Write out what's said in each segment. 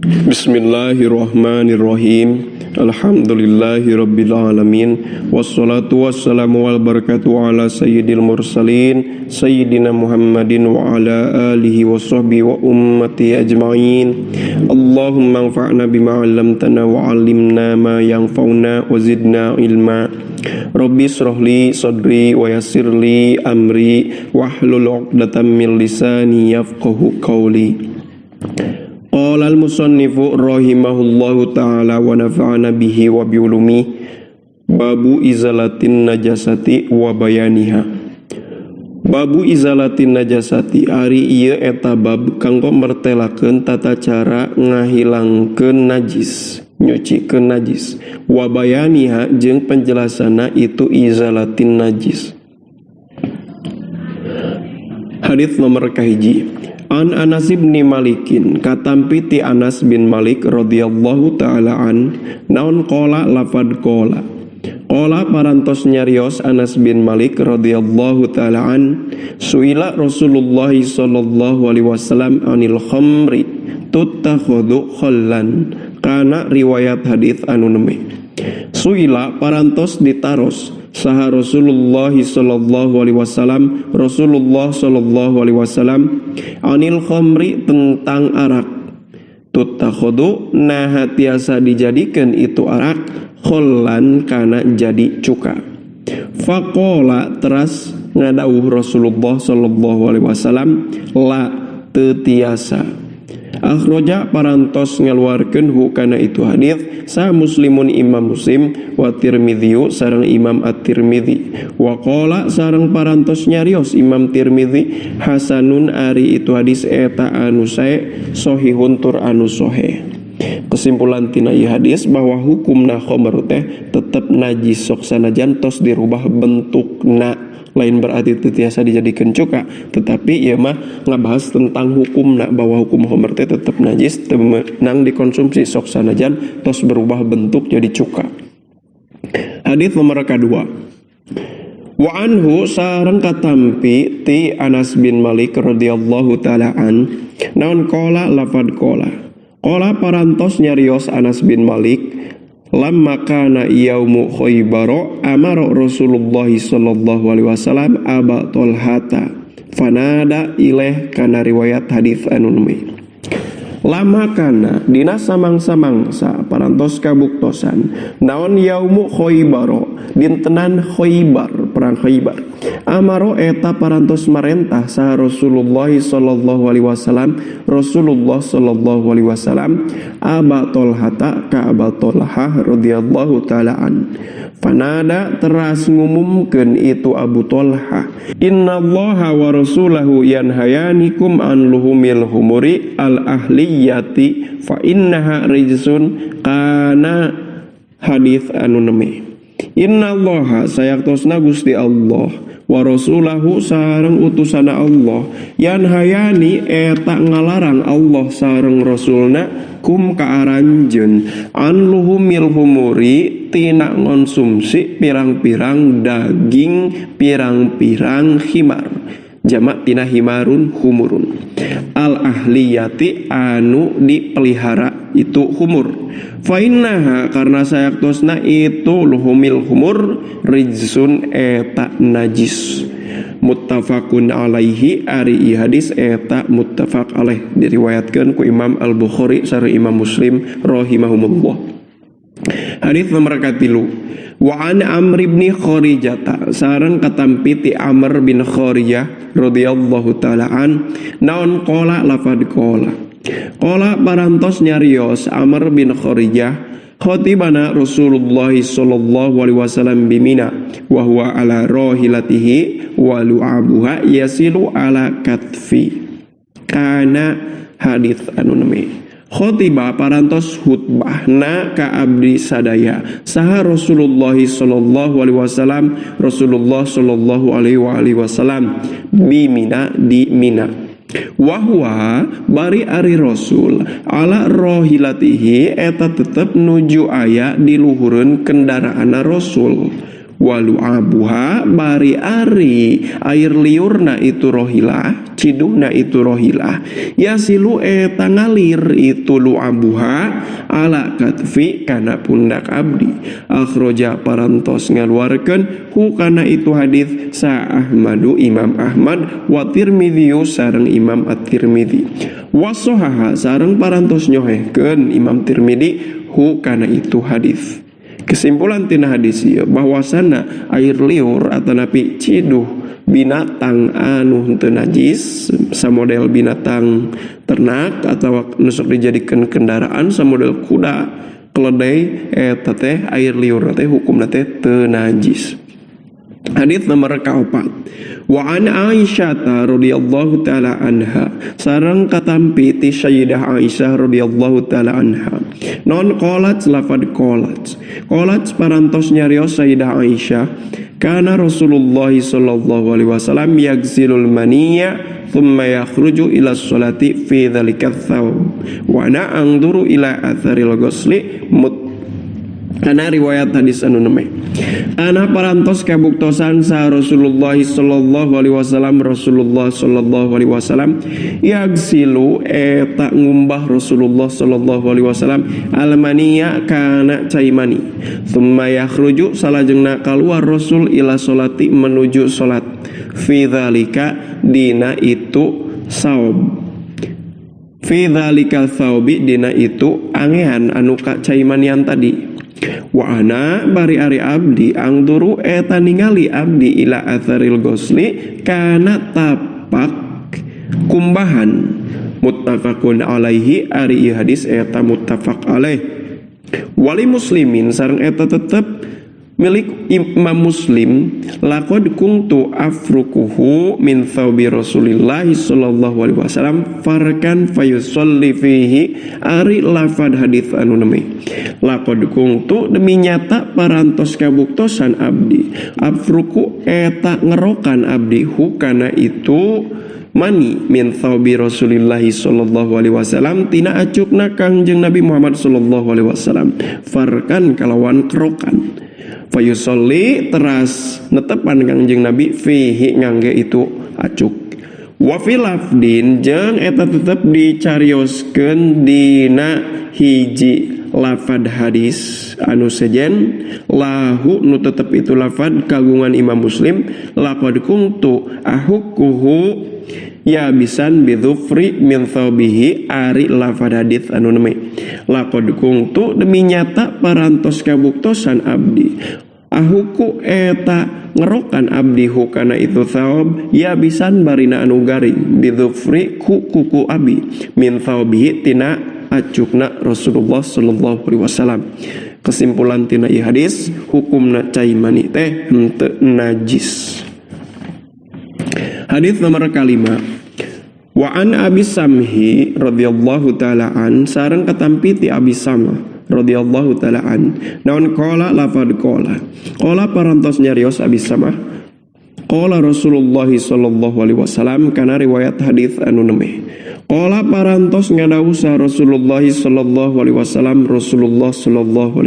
Bismillahirrahmanirrahim. Alhamdulillahirabbil alamin. Wassalatu wassalamu wal barakatuh ala sayyidil mursalin sayyidina Muhammadin wa ala alihi washabbihi wa ummati ajma'in. Allahumma anfa'na bima 'allamtana wa 'allimna ma yanfa'una wa zidna ilma. Rabbi shrahli sadri wa yassirli amri wahlul 'uqdatam min lisani yafqahu qawli. Qala al-musannifu rahimahullahu ta'ala wa nafa'ana bihi wa biulumi. Babu izalatin najasati wa bayaniha. Babu izalatin najasati ari ieu eta bab kanggo mertelakeun tata cara ngahilangkeun najis, nyucikeun najis. Wa bayaniha jeung penjelasanna itu izalatin najis. Hadits nomor kahiji. An Anas bin Malikin katampi ti Anas bin Malik radhiyallahu taala an naon qala lafad qala parantos nyarios Anas bin Malik radhiyallahu taala an suila Rasulullah sallallahu alaihi wasallam anil khamri tuttakhadhu khallan kana riwayat hadits anu neme. Suila parantos ditaros saha Rasulullah sallallahu alaihi wasallam anil khamri tentang arak. Tuttakhadhu nah tiasa dijadikan itu arak khallan kana jadi cuka. Faqala teras ngadauh Rasulullah sallallahu alaihi wasallam la teu tiasa. Akhraja parantos ngaluarkeun hu kana itu hadits sa Muslimun Imam Muslim wa Tirmidzi sareng Imam At-Tirmidzi wa qala sareng parantos nyarios Imam Tirmidzi hasanun ari itu hadis eta anu sae sahihun tur anu sahih. Kesimpulan tina ieu hadis bahwa hukumna khamr teh tetep najis sok sanajan tos dirubah bentukna, lain berarti tiasa dijadikan cuka, tetapi ieu mah ngabahas tentang hukumna bahwa hukum khamr teh tetep najis teu meunang dikonsumsi sok sanajan tos berubah bentuk jadi cuka. Hadits nomor kedua. Wa anhu sareng katampi ti Anas bin Malik radhiyallahu taala an naon qala lafad qala parantos nyarios Anas bin Malik lamma kana yaumu Khaybar amara Rasulullah sallallahu alaihi wasallam Aba Talhata fanada ilaih kana riwayat hadits anu neme. Lama kana dina samangsa-mangsa parantos kabuktosan naon yaumu Khaybar dintenan Khaybar perang Khaybar amaro eta parantos marentah saha Rasulullah sallallahu alaihi wasallam Aba Talhata ka Aba Talhah radhiyallahu taala an. Fanada teras ngumumkeun itu Abu Talha innallaha wa rasulahu yanhayanikum an luhumil humuri al ahliyati fa innaha rijsun kana hadits anu neme. Innallaha sayaktosna Gusti Allah wa rasulahu sareng utusana Allah yanhayani eta ngalarang Allah sareng rasulna kum ka aranjeun an luhumil humuri tina ngonsumsi pirang-pirang daging pirang-pirang himar jamak tina himarun humurun al ahliyati anu dipelihara itu humur fa innaha karna sayaktosna itu luhumil humur rijsun eta najis. Muttafaqun alaihi ari hadis eta muttafaq alaih diriwayatkeun ku Imam Al-Bukhari sareng Imam Muslim rahimahumullah. Hadits nomor 3. Wa an Amr bin Kharijah sareng katampi ti Amr bin Kharijah radhiyallahu taala an naon qala lafad qala parantos nyarios Amr bin Kharijah khatibana Rasulullah sallallahu alaihi wasallam bimina wa huwa ala rahilatihi wa lu'abuha yasilu ala katfi kana hadits anu neme. Khotiba parantos khutbahna ka abdi sadaya saha Rasulullah sallallahu alaihi wasallam bimina di Mina. Wahwa bari ari Rasul ala rohilatihi eta tetep nuju aya di luhureun kendaraana Rasul walu'abuha bari ari air liurna itu rohilah, ciduhna itu rohilah, yasilu eta ngalir itu lu'abuha ala katfi kana pundak abdi. Akhroja parantos ngaluarkeun hu kana itu hadis sa Ahmadu Imam Ahmad wa Tirmidzi sareng Imam At-Tirmidzi wa sahaha sareng parantos nyohehkeun Imam Tirmidzi hu kana itu hadis. Kesimpulan tina hadis ieu bahwasana air liur atanapi ciduh binatang anu teu najis samodel binatang ternak atau nusuk dijadikeun kendaraan samodel kuda keledai eta teh air liur teh hukumna teh teu najis. Hadits nomor kaopat. Wa an Aisyah radhiyallahu taala anha sareng katampi ti Sayyidah Aisyah radhiyallahu taala anha. Non qalat lafad qalat parantos nyarios Sayyidah Aisyah kana Rasulullah sallallahu alaihi wasallam yaghsilul maniyya thumma yakhruju ila sholati fi dzalika thawb wa ana anzuru ila atharil ghusli karena riwayat hadis anu neme ana parantos kabuktosan sa Rasulullah sallallahu alaihi wasallam yagsilu eta ngumbah Rasulullah sallallahu alaihi wasallam almaniya kana cai mani thumma yakhruju salajengna kaluar Rasul ila sholati menuju salat fi dzalika dina itu saub fi dzalika thawbi dina itu angean anu ka cai manian tadi. Wa ana bari ari abdi angduru eta ningali abdi ila atharil ghusli kana tapak kumbahan. Muttafaqun alaihi ari hadis eta muttafaq alaih. Wali muslimin sareng eta tetep milik Imam Muslim laqad kuntu afrukuhu min thawbi Rasulillah sallallahu alaihi wasallam farkan fayusalli fihi ari lafad hadits anu neme laqad kuntu demi nyata parantos kabuktosan abdi afruku eta ngerokan abdi hukana itu mani min thawbi Rasulillah sallallahu alaihi wasallam tina acukna Kangjeng Nabi Muhammad sallallahu alaihi wasallam farkan kalawan kerokan fayusolli teras netepan Kangjeng Nabi fihi ngangge itu acuk wa fil lafdin jeung eta tetep dicarioskeun dina hiji lafad hadis anu sejen lahu nu tetep itu lafad kagungan Imam Muslim laqad kuntu ahukuhu ya bisan bidzufri min thawbihi ari lafad hadits anu neme laqad kuntu demi nyata parantos kabuktosan abdi ahuku eta ngerokan abdi hukana itu thawb ya bisan barina anu garing bidzufri ku kuku abi min thawbihi tina acukna Rasulullah sallallahu alaihi wasallam. Kesimpulan tina ieu hadis hukumna cai mani teh henteu najis. Hadis nomor kalima. Wa an Abi Samhi radhiyallahu taala an sareng katampi ti Abi Samah radhiyallahu taala an naon qala lafad qala parantos nyarios Abi Samah qala Rasulullah sallallahu alaihi wasallam kana riwayat hadis anu neme qala parantos ngadawuh Rasulullah sallallahu alaihi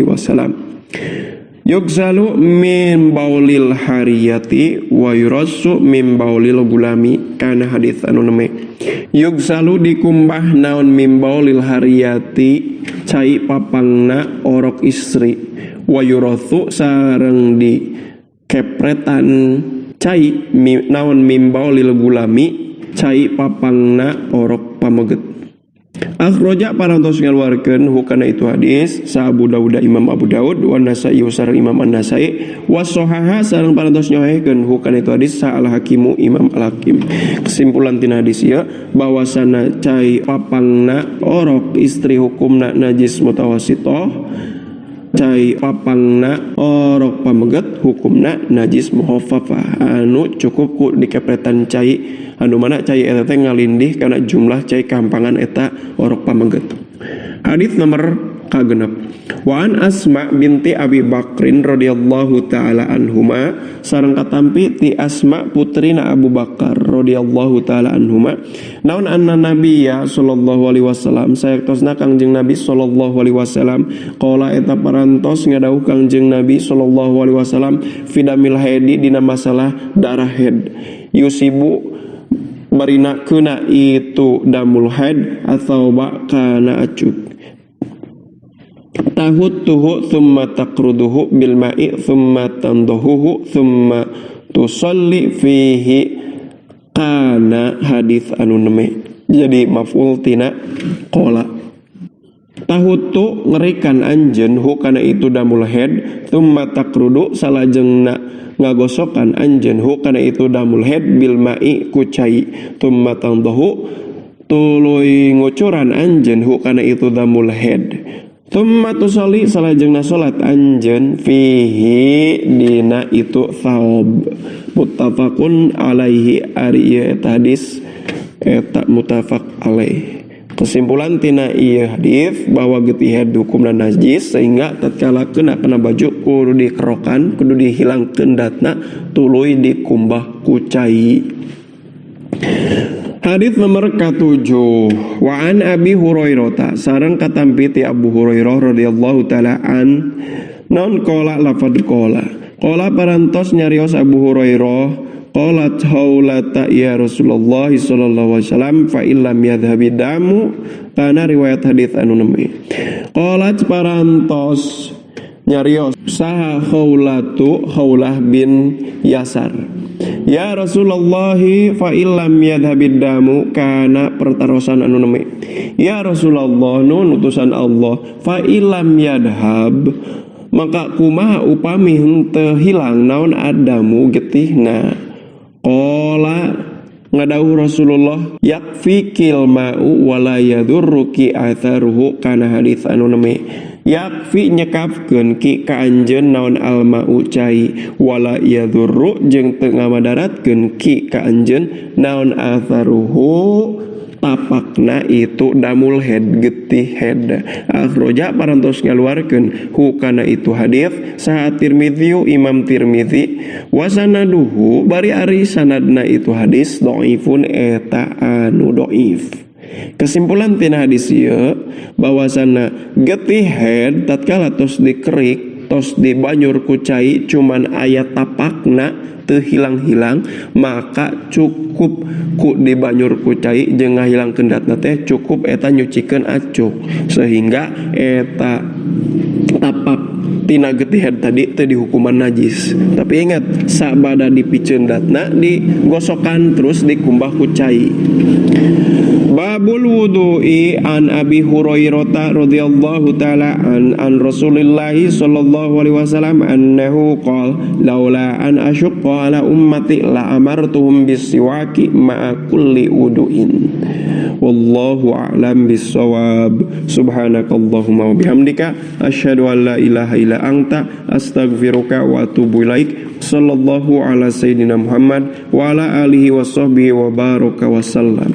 wasallam yugzalu min baulil hariyati wa yurassu min baulil gulami kana hadits anu neme yugzalu dikumbah naon min baulil hariyati cai papangna orok istri wa yurassu sareng di kepretan cai naon min baulil gulami cai papangna orok pameget. Akhroja parantos ngaluarkeun hukana itu hadis sa Abu Dawud Imam Abu Dawud wa Nasa'i sareng Imam An-Nasa'i wa sahaha sareng parantos nyohehkeun hukana itu hadis sa Al-Hakimu Imam Al-Hakim. Kesimpulan tina hadis ieu bahwasana cai papangna orok istri hukumna najis mutawassithah cai papangna orok pameget hukumna najis muhaffafah anu cukup ku dikepretan cai anu mana cai eta teh ngalindih kana jumlah cai kampangan eta orok pameget. Hadits nomor kagenep. Wa an Asma binti Abi Bakrin radhiyallahu taala anhuma sareng katampi ti Asma putrina Abu Bakar radhiyallahu taala anhuma naon anna nabiyya sallallahu alaihi wasallam sayaktosna Kangjeng Nabi sallallahu alaihi wasallam qala eta parantos ngadawuh Kangjeng Nabi sallallahu alaihi wasallam fidamil haidi dina masalah darah haid yusibu barina kena itu damul haid atau kana acuk tahuttuhu thumma taqruduhu bil ma'i thumma tandahuhu thumma tusalli fihi kana hadis anu neme jadi maf'ul tina qala tahuttu ngerikan anjeun hu kana itu damul haid thumma taqrudu salajengna ngagosokan anjeun hu kana itu damul haid bil ma'i ku cai thumma tandahu tuluy ngucuran anjeun hu kana itu damul haid thumma tusalli salajengna salat anjeun fihi dina itu thawb muttafaqun alaihi ari eta hadis eta muttafaq alaih. Kesimpulan tina ieu hadis bahwa getih haid hukumna najis sehingga tatkala kena baju kudu dikerokan kudu dihilangkeun datna tuluy dikumbah ku cai. Hadis nomor ke-7 wa an Abi Hurairah sareng katampi ti Abu Hurairah radhiyallahu taala an non qala lafad qala parantos nyarios Abu Hurairah qalat haulata ya Rasulullah sallallahu alaihi wasallam fa illam yadhhabi damu kana riwayat hadis anu neme qalat parantos nyarios saha haulatu haulah bin Yasar ya Rasulullah fa illam yadhhabid damu kana pertarosan anu neme ya Rasulullah nun utusan Allah fa illam yadhhab maka kumaha upami henteu hilang naon adamu getihna qala ngadawuh Rasulullah yakfikil ma'u wala yadurruki atharuhu kana hadis anu neme yakfi nyekapkeun ki ka anjeun naon al ma'u cai wala yadurru jeung teu ngamadaratkeun ki ka anjeun naon atharuhu tapakna itu damul haid getih haid akhroja parantos ngaluarkeun hu kana itu hadis saha Tirmidzi Imam Tirmidzi wa sanaduhu bari ari sanadna itu hadis dhaifun eta anu dhaif. Kesimpulan tina hadis ieu bahwasana getih haid tatkala tos dikerik tos dibanyur ku cai cuman aya tapakna teu hilang-hilang maka cukup ku dibanyur ku cai jeung ngahilangkeun datna teh cukup eta nyucikeun acuk sehingga eta tapak tina getih haid tadi teu dihukuman najis. Tapi ingat sabada dipiceun datna digosokan terus dikumbah ku cai. Babul wudu'i an Abi Hurairah radhiyallahu taala an Rasulillah sallallahu alaihi wasallam annahu qala laula an asyqa ala ummati la amartuhum bisiwaki ma'a kulli wudu'in wallahu a'lam bissawab. Subhanakallahumma wa bihamdika asyhadu an la ilaha illa anta astaghfiruka wa atubu ilaik. Sallallahu ala sayyidina Muhammad wa ala alihi wa sahbihi wa baraka wa sallam.